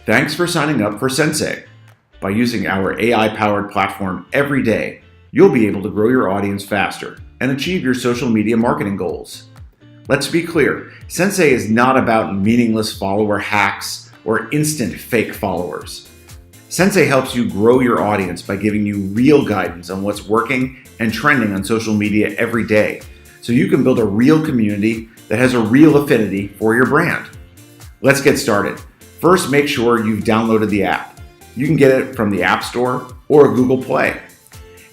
Thanks for signing up for Sensei. By using our AI-powered platform every day, you'll be able to grow your audience faster and achieve your social media marketing goals. Let's be clear, Sensei is not about meaningless follower hacks or instant fake followers. Sensei helps you grow your audience by giving you real guidance on what's working and trending on social media every day, so you can build a real community that has a real affinity for your brand. Let's get started. First, make sure you've downloaded the app. You can get it from the App Store or Google Play.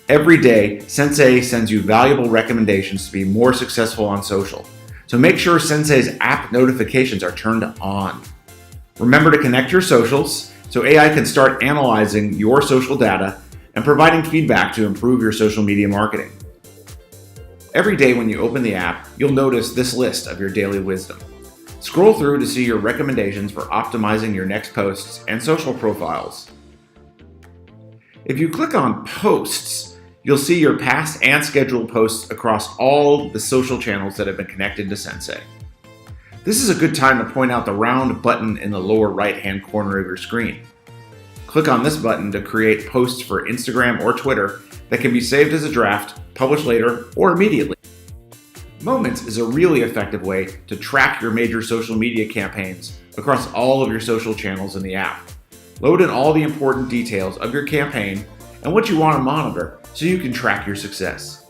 Every day, Sensei sends you valuable recommendations to be more successful on social. So make sure Sensei's app notifications are turned on. Remember to connect your socials so AI can start analyzing your social data and providing feedback to improve your social media marketing. Every day when you open the app, you'll notice this list of your daily wisdom. Scroll through to see your recommendations for optimizing your next posts and social profiles. If you click on Posts, you'll see your past and scheduled posts across all the social channels that have been connected to Sensei. This is a good time to point out the round button in the lower right-hand corner of your screen. Click on this button to create posts for Instagram or Twitter that can be saved as a draft, published later, or immediately. Moments is a really effective way to track your major social media campaigns across all of your social channels in the app. Load in all the important details of your campaign and what you want to monitor so you can track your success.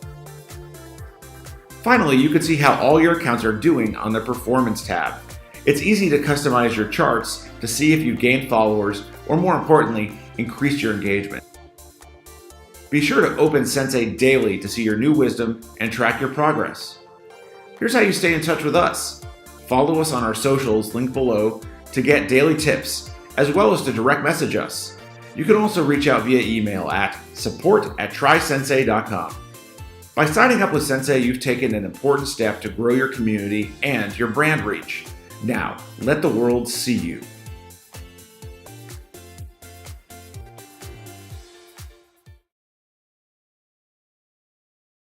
Finally, you can see how all your accounts are doing on the Performance tab. It's easy to customize your charts to see if you've gained followers or, more importantly, increased your engagement. Be sure to open Sensei daily to see your new wisdom and track your progress. Here's how you stay in touch with us. Follow us on our socials linked below to get daily tips, as well as to direct message us. You can also reach out via email at support@trysensei.com. By signing up with Sensei, you've taken an important step to grow your community and your brand reach. Now, let the world see you.